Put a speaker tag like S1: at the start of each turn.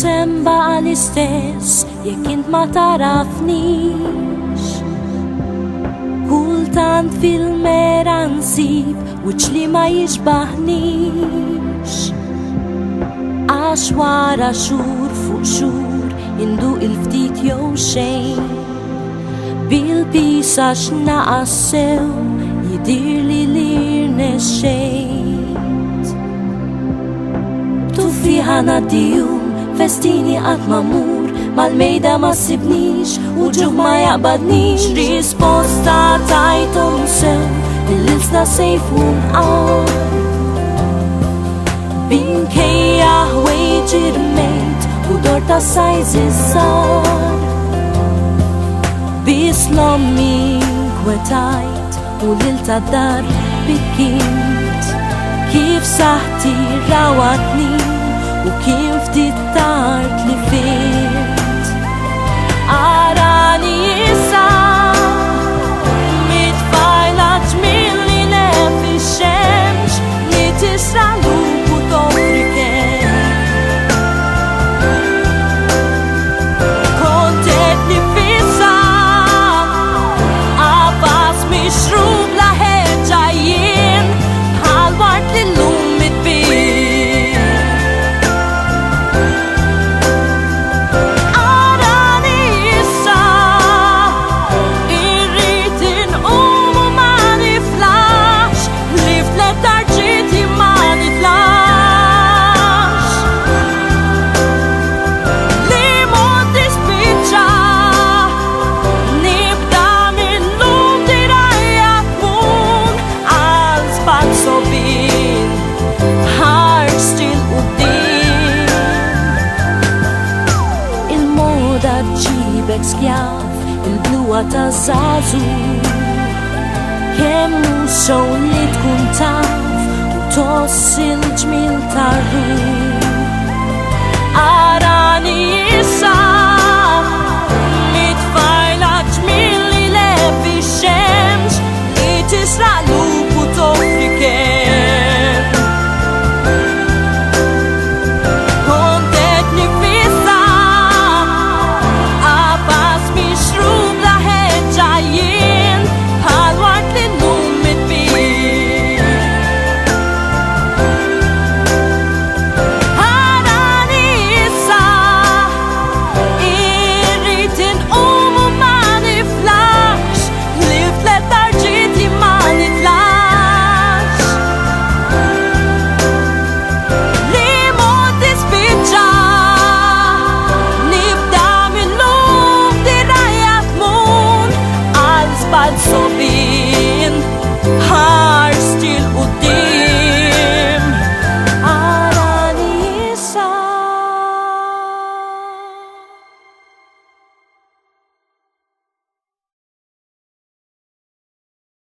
S1: semba għal-istess jekk int ma tarafnix. Kultant fil-mera nsib wiċċ li ma jiġbaħnix. Għax wara xhur fuq xhur indu il-ftit jew xejn. Bil-pisa x'naqas sew jidirli li rnexxejt. Tuffi ħanaddijum festini qatt ma mur, mal-mejda ma sibnix u ġuħ ma jaqbadnix. Risposta tajtom sew il-ilsna sejfun għar. Binkejja ħwejġ irmejt u dor ta' sajż iż-żar. Bis l-ommi kwetajt u lil ta' dar bikkint. Kif saħti rawatni u kien ftit tard li firt. Arani issa mitfajla ġmilli nef ix-xemx li tisra lup u toffri kemm. Kontet nifissa għabas mixrub la ħeġa jien bħal wart li l-lum mitbir. Arani issa irrid inqum u ma niflax li f'tlet tarġieti ma nitlax. Li mod tispiċċa nibda mill-lum tirajja tkun għal sbagħ sobin ħarġ il-qudiem. Il-moda ġibek skjaf il-bluwa ta' żagħżugħ. Kemm hu sew li tkun taf u toss il-ġmil tar-ruħ. Arani issa mitfajla ġmilli lef ix-xemx li tisraq lup u toffri kemm. Kontet nifissa għabas mixrub la ħeġa jien bħal wart li l-lum mitbir. Arani issa irrid inqum u ma niflax li f'tlet tarġieti ma nitlax. Li mod tispiċċa nibda mill-lum tirajja tmun għal żball sobin